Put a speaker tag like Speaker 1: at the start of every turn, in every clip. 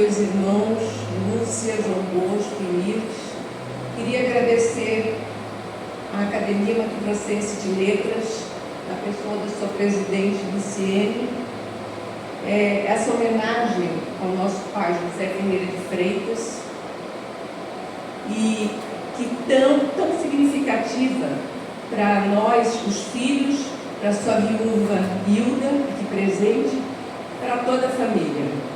Speaker 1: meus irmãos, Lúcia, João Bosco e Mirtes. Queria agradecer à Academia Mato Grossense de Letras, na pessoa da sua presidente, Luciene, essa homenagem ao nosso pai José Ferreira de Freitas, e que tão significativa para nós, os filhos, para sua viúva Hilda, aqui presente, para toda a família.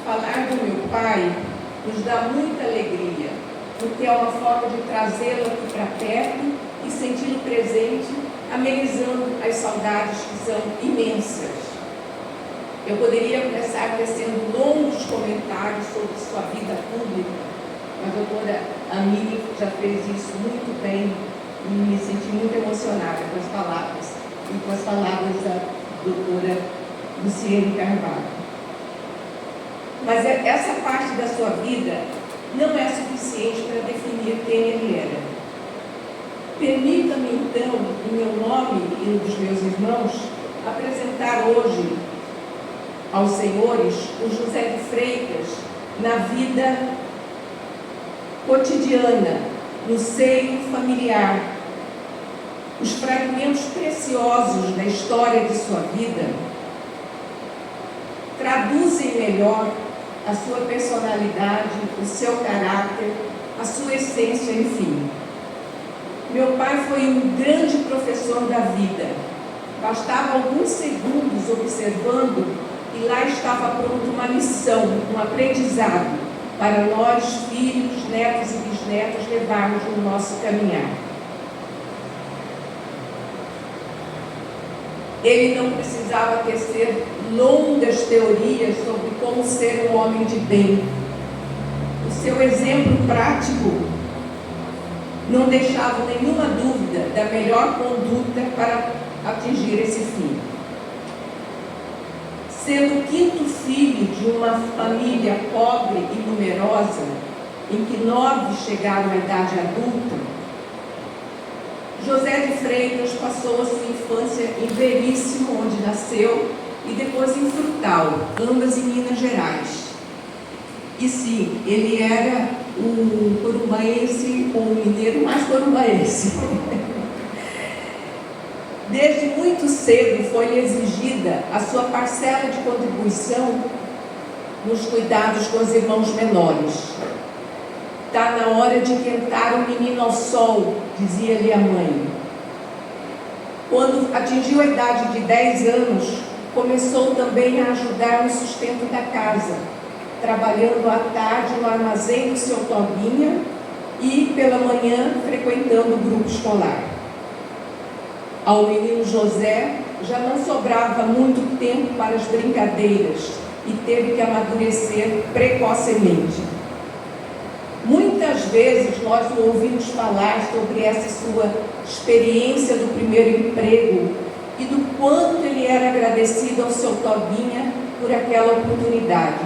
Speaker 1: Falar do meu pai nos dá muita alegria, porque é uma forma de trazê-lo aqui para perto e senti-lo presente, amenizando as saudades que são imensas. Eu poderia começar tecendo longos comentários sobre sua vida pública, mas a doutora Amine já fez isso muito bem e me senti muito emocionada com as palavras e com as palavras da doutora Luciene Carvalho. Mas essa parte da sua vida não é suficiente para definir quem ele era. Permita-me então, em meu nome e dos meus irmãos, apresentar hoje aos senhores o José de Freitas na vida cotidiana, no seio familiar. Os fragmentos preciosos da história de sua vida traduzem melhor a sua personalidade, o seu caráter, a sua essência, enfim. Meu pai foi um grande professor da vida. Bastava alguns segundos observando e lá estava pronta uma lição, um aprendizado para nós, filhos, netos e bisnetos, levarmos no nosso caminhar. Ele não precisava tecer longas teorias sobre como ser um homem de bem. O seu exemplo prático não deixava nenhuma dúvida da melhor conduta para atingir esse fim. Sendo o quinto filho de uma família pobre e numerosa, em que 9 chegaram à idade adulta, José de Freitas passou a sua infância em Veríssimo, onde nasceu, e depois em Frutal, ambas em Minas Gerais. E sim, ele era um corumbaense, ou um mineiro mais corumbaense. Desde muito cedo foi exigida a sua parcela de contribuição nos cuidados com os irmãos menores. Está na hora de tentar o menino ao sol, dizia-lhe a mãe. Quando atingiu a idade de 10 anos, começou também a ajudar no sustento da casa, trabalhando à tarde no armazém do seu Tobinha e pela manhã frequentando o grupo escolar. Ao menino José já não sobrava muito tempo para as brincadeiras e teve que amadurecer precocemente. Muitas vezes nós o ouvimos falar sobre essa sua experiência do primeiro emprego e do quanto ele era agradecido ao seu Tobinha por aquela oportunidade.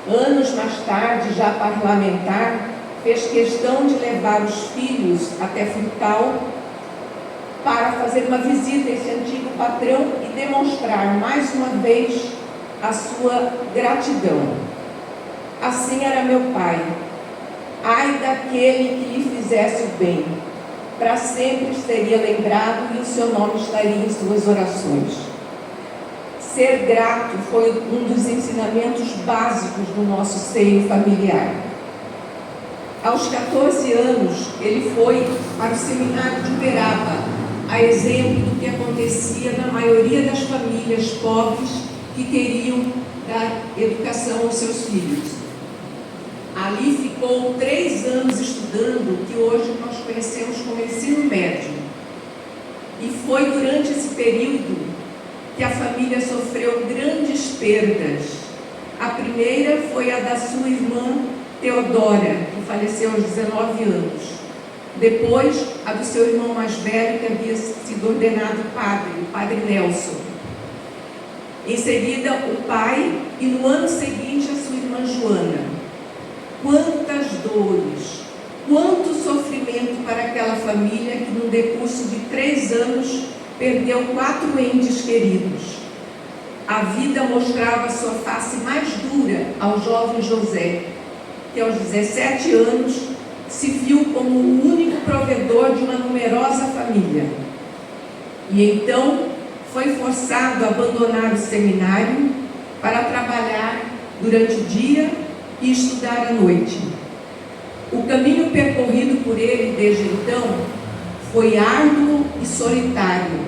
Speaker 1: Anos mais tarde, já parlamentar, fez questão de levar os filhos até Frutal para fazer uma visita a esse antigo patrão e demonstrar mais uma vez a sua gratidão. Assim era meu pai. Ai daquele que lhe fizesse o bem, para sempre seria lembrado e o seu nome estaria em suas orações. Ser grato foi um dos ensinamentos básicos do nosso seio familiar. Aos 14 anos, ele foi para o seminário de Uberaba, a exemplo do que acontecia na maioria das famílias pobres que queriam dar educação aos seus filhos. Ali ficou 3 anos estudando o que hoje nós conhecemos como ensino médio. E foi durante esse período que a família sofreu grandes perdas. A primeira foi a da sua irmã Teodora, que faleceu aos 19 anos. Depois, a do seu irmão mais velho, que havia sido ordenado padre, o padre Nelson. Em seguida, o pai, e no ano seguinte, a sua irmã Joana. Quantas dores, quanto sofrimento para aquela família que num decurso de 3 anos, perdeu 4 entes queridos. A vida mostrava sua face mais dura ao jovem José, que aos 17 anos se viu como o único provedor de uma numerosa família. E então foi forçado a abandonar o seminário para trabalhar durante o dia e estudar à noite. O caminho percorrido por ele desde então foi árduo e solitário,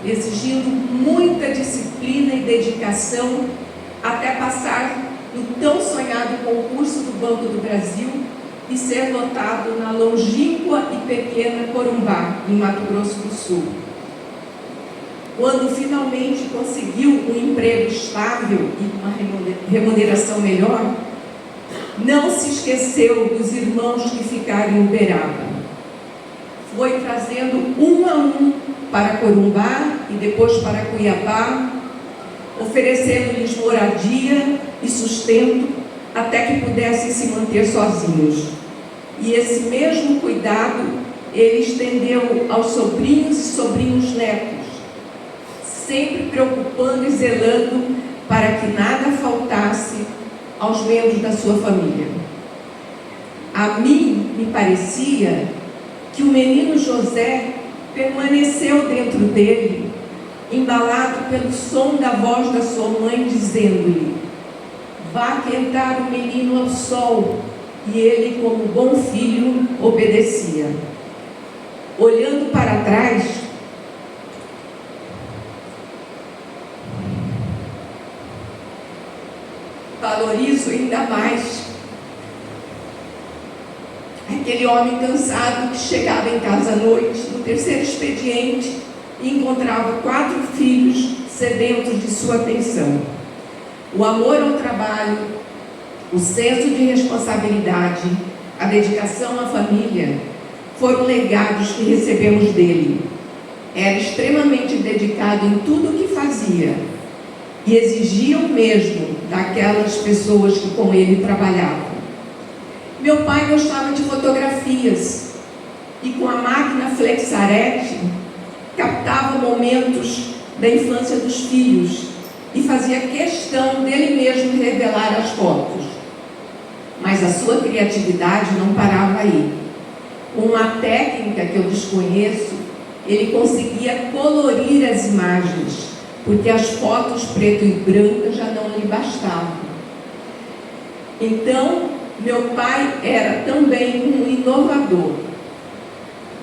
Speaker 1: exigindo muita disciplina e dedicação até passar no tão sonhado concurso do Banco do Brasil e ser lotado na longínqua e pequena Corumbá, em Mato Grosso do Sul. Quando finalmente conseguiu um emprego estável e uma remuneração melhor, não se esqueceu dos irmãos que ficaram em Uberaba. Foi trazendo um a um para Corumbá e depois para Cuiabá, oferecendo-lhes moradia e sustento até que pudessem se manter sozinhos. E esse mesmo cuidado ele estendeu aos sobrinhos e sobrinhos netos, sempre preocupando e zelando para que nada faltasse aos membros da sua família. A mim me parecia que o menino José permaneceu dentro dele, embalado pelo som da voz da sua mãe dizendo-lhe: vá quentar o menino ao sol. E ele, como bom filho, obedecia. Olhando para trás, valorizo ainda mais aquele homem cansado que chegava em casa à noite, no terceiro expediente, e encontrava 4 filhos sedentos de sua atenção. O amor ao trabalho, o senso de responsabilidade, a dedicação à família foram legados que recebemos dele. Era extremamente dedicado em tudo o que fazia e exigia o mesmo daquelas pessoas que com ele trabalhavam. Meu pai gostava de fotografias e com a máquina Flexarete captava momentos da infância dos filhos e fazia questão dele mesmo revelar as fotos. Mas a sua criatividade não parava aí. Com uma técnica que eu desconheço, ele conseguia colorir as imagens, porque as fotos preto e branca já não lhe bastavam. Então, meu pai era também um inovador.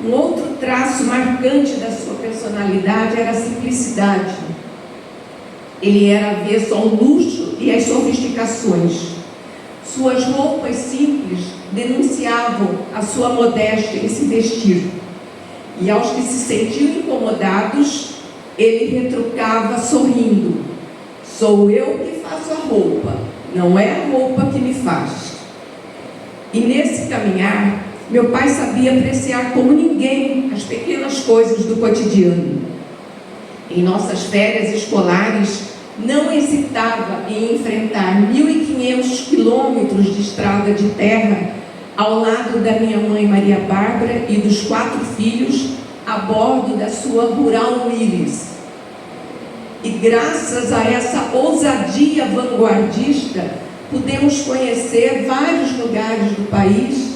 Speaker 1: Um outro traço marcante da sua personalidade era a simplicidade. Ele era avesso ao luxo e às sofisticações. Suas roupas simples denunciavam a sua modéstia em se vestir. E aos que se sentiam incomodados, ele retrucava sorrindo: sou eu que faço a roupa, não é a roupa que me faz. E nesse caminhar, meu pai sabia apreciar como ninguém as pequenas coisas do cotidiano. Em nossas férias escolares, não hesitava em enfrentar 1.500 quilômetros de estrada de terra ao lado da minha mãe Maria Bárbara e dos 4 filhos a bordo da sua Rural Willys. E graças a essa ousadia vanguardista, pudemos conhecer vários lugares do país,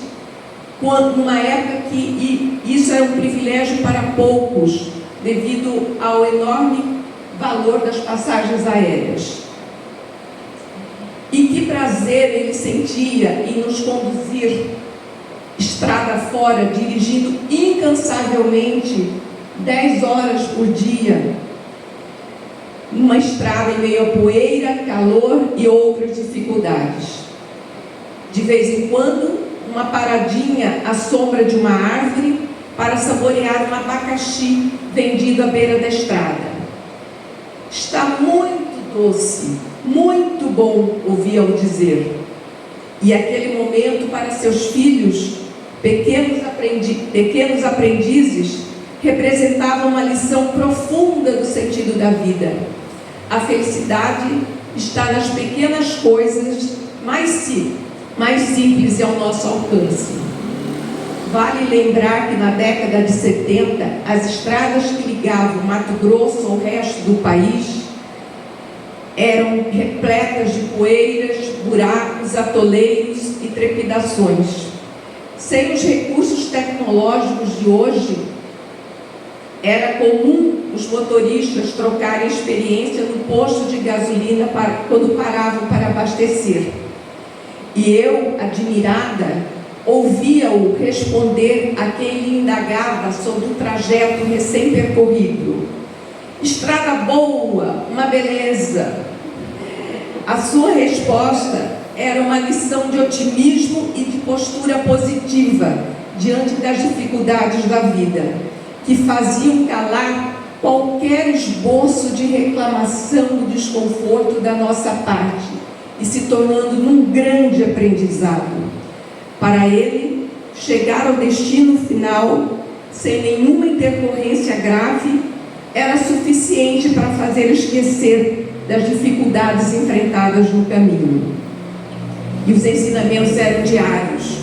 Speaker 1: numa época que isso era um privilégio para poucos, devido ao enorme valor das passagens aéreas. E que prazer ele sentia em nos conduzir estrada fora, dirigindo incansavelmente 10 horas por dia, numa estrada em meio a poeira, calor e outras dificuldades. De vez em quando, uma paradinha à sombra de uma árvore para saborear um abacaxi vendido à beira da estrada. Está muito doce, muito bom, ouvia-o dizer. E aquele momento para seus filhos, pequenos aprendizes, representava uma lição profunda do sentido da vida. A felicidade está nas pequenas coisas mais simples e ao nosso alcance. Vale lembrar que na década de 70, as estradas que ligavam Mato Grosso ao resto do país eram repletas de poeiras, buracos, atoleiros e trepidações. Sem os recursos tecnológicos de hoje, era comum os motoristas trocarem experiência no posto de gasolina quando paravam para abastecer. E eu, admirada, ouvia-o responder a quem lhe indagava sobre o trajeto recém-percorrido. Estrada boa, uma beleza. A sua resposta era uma lição de otimismo e de postura positiva diante das dificuldades da vida, que faziam calar qualquer esboço de reclamação do desconforto da nossa parte e se tornando num grande aprendizado. Para ele, chegar ao destino final, sem nenhuma intercorrência grave, era suficiente para fazer esquecer das dificuldades enfrentadas no caminho. E os ensinamentos eram diários.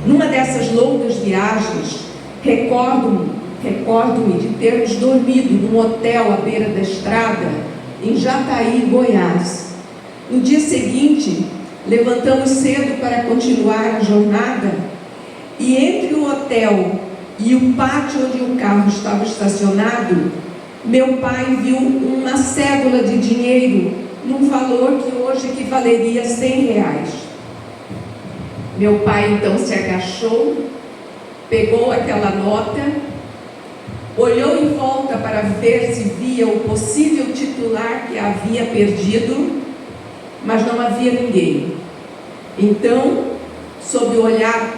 Speaker 1: Numa dessas longas viagens, recordo-me de termos dormido num hotel à beira da estrada, em Jataí, Goiás. No dia seguinte, levantamos cedo para continuar a jornada, e entre o hotel e o pátio onde o carro estava estacionado, meu pai viu uma cédula de dinheiro num valor que hoje equivaleria a R$100. Meu pai então se agachou, pegou aquela nota, olhou em volta para ver se via o possível titular que a havia perdido, mas não havia ninguém. Então, sob o olhar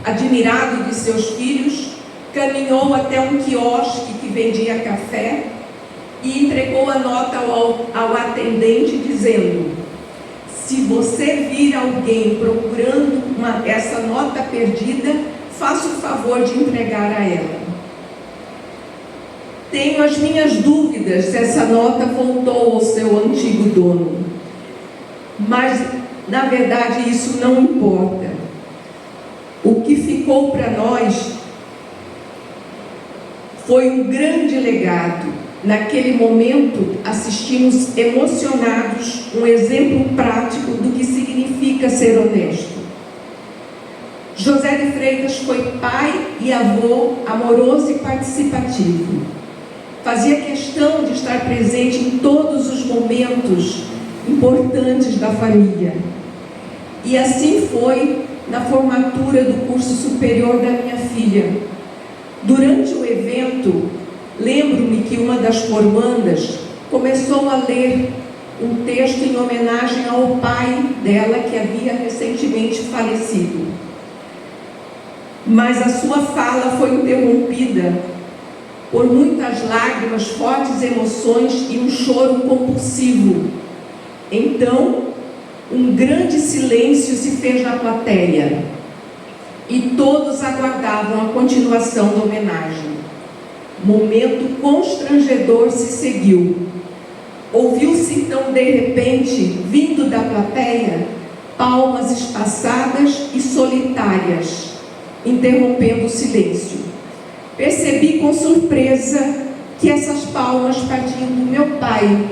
Speaker 1: admirado de seus filhos, caminhou até um quiosque que vendia café e entregou a nota ao atendente, dizendo: se você vir alguém procurando essa nota perdida, faça o favor de entregar a ela. Tenho as minhas dúvidas se essa nota voltou ao seu antigo dono, mas na verdade isso não importa. O que ficou para nós foi um grande legado. Naquele momento, assistimos emocionados um exemplo prático do que significa ser honesto. José de Freitas foi pai e avô amoroso e participativo. Fazia questão de estar presente em todos os momentos importantes da família. E assim foi na formatura do curso superior da minha filha. Durante o evento, lembro-me que uma das formandas começou a ler um texto em homenagem ao pai dela, que havia recentemente falecido. Mas a sua fala foi interrompida por muitas lágrimas, fortes emoções e um choro compulsivo. Então, um grande silêncio se fez na plateia e todos aguardavam a continuação da homenagem. Momento constrangedor se seguiu. Ouviu-se então, de repente, vindo da plateia, palmas espaçadas e solitárias, interrompendo o silêncio. Percebi com surpresa que essas palmas partiam do meu pai,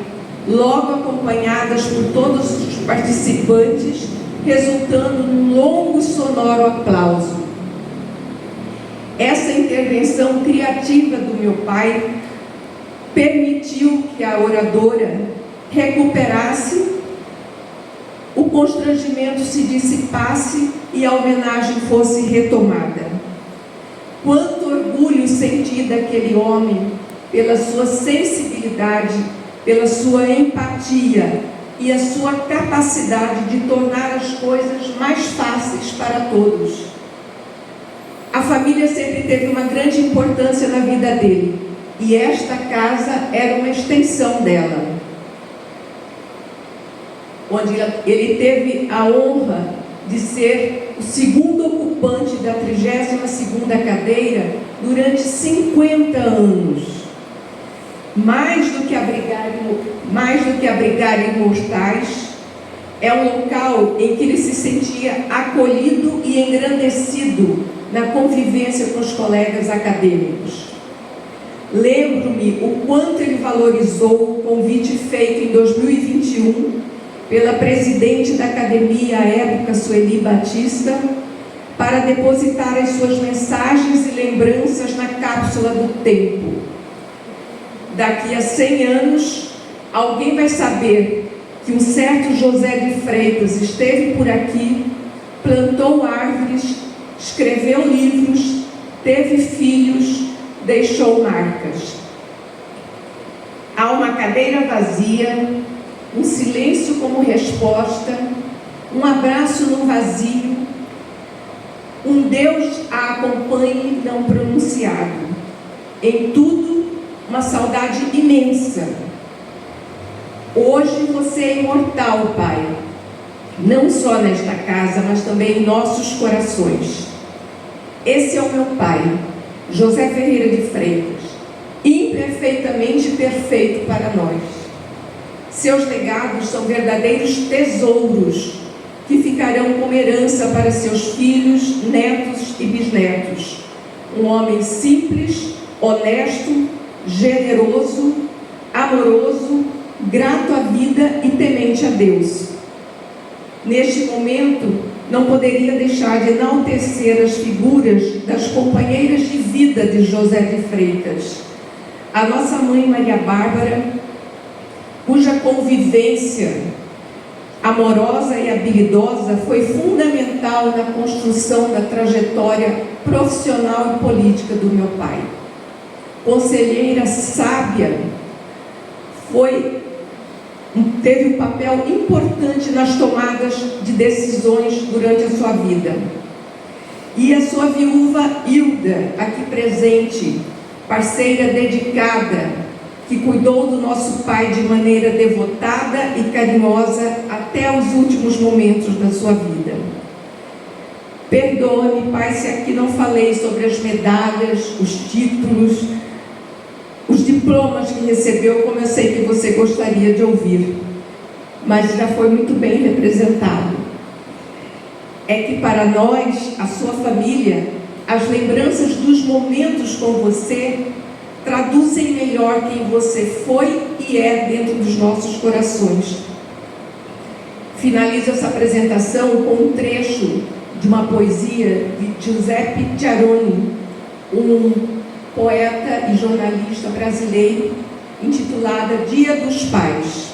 Speaker 1: logo acompanhadas por todos os participantes, resultando num longo e sonoro aplauso. Essa intervenção criativa do meu pai permitiu que a oradora recuperasse, o constrangimento se dissipasse e a homenagem fosse retomada. Quanto orgulho senti daquele homem pela sua sensibilidade, pela sua empatia e a sua capacidade de tornar as coisas mais fáceis para todos. A família sempre teve uma grande importância na vida dele, e esta casa era uma extensão dela, onde ele teve a honra de ser o segundo ocupante da 32ª cadeira durante 50 anos. Mais do que abrigar imortais, é um local em que ele se sentia acolhido e engrandecido na convivência com os colegas acadêmicos. Lembro-me o quanto ele valorizou o convite feito em 2021 pela presidente da academia à época, Sueli Batista, para depositar as suas mensagens e lembranças na cápsula do tempo. Daqui a 100 anos, alguém vai saber que um certo José de Freitas esteve por aqui, plantou árvores, escreveu livros, teve filhos, deixou marcas. Há uma cadeira vazia, um silêncio como resposta, um abraço no vazio, um Deus a acompanhe não pronunciado. Em tudo, uma saudade imensa. Hoje você é imortal, Pai, não só nesta casa, mas também em nossos corações. Esse é o meu Pai, José Ferreira de Freitas, imperfeitamente perfeito para nós. Seus legados são verdadeiros tesouros que ficarão como herança para seus filhos, netos e bisnetos. Um homem simples, honesto, generoso, amoroso, grato à vida e temente a Deus. Neste momento, não poderia deixar de enaltecer as figuras das companheiras de vida de José de Freitas. A nossa mãe Maria Bárbara, cuja convivência amorosa e habilidosa foi fundamental na construção da trajetória profissional e política do meu pai. Conselheira sábia, teve um papel importante nas tomadas de decisões durante a sua vida. E a sua viúva Hilda, aqui presente, parceira dedicada, que cuidou do nosso pai de maneira devotada e carinhosa até os últimos momentos da sua vida. Perdoe-me, Pai, se aqui não falei sobre as medalhas, os títulos, os diplomas que recebeu, como eu sei que você gostaria de ouvir, mas já foi muito bem representado. É que para nós, a sua família, as lembranças dos momentos com você traduzem melhor quem você foi e é dentro dos nossos corações. Finalizo essa apresentação com um trecho de uma poesia de Giuseppe Ciaroni, um poeta e jornalista brasileiro, intitulada Dia dos Pais.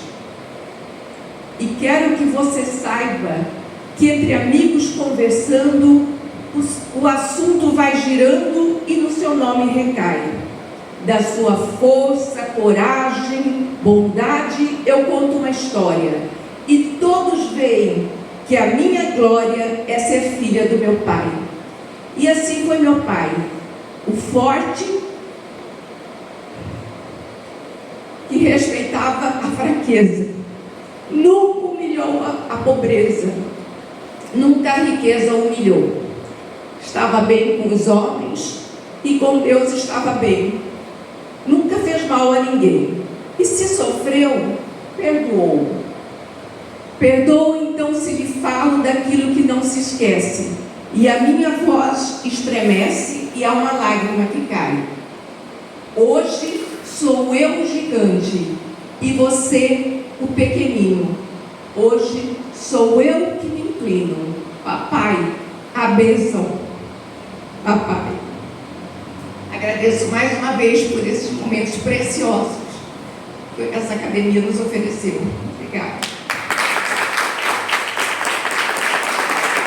Speaker 1: E quero que você saiba que entre amigos conversando, o assunto vai girando e no seu nome recai. Da sua força, coragem, bondade, eu conto uma história. E todos veem que a minha glória é ser filha do meu pai. E assim foi meu pai, o forte, que respeitava a fraqueza. Nunca humilhou a pobreza. Nunca a riqueza humilhou. Estava bem com os homens e com Deus estava bem. Nunca fez mal a ninguém. E se sofreu, perdoou. Perdoa então se lhe falo daquilo que não se esquece. E a minha voz estremece e há uma lágrima que cai. Hoje sou eu o gigante e você o pequenino. Hoje sou eu que me inclino. Papai, a bênção. Papai. Agradeço mais uma vez por esses momentos preciosos que essa academia nos ofereceu. Obrigada.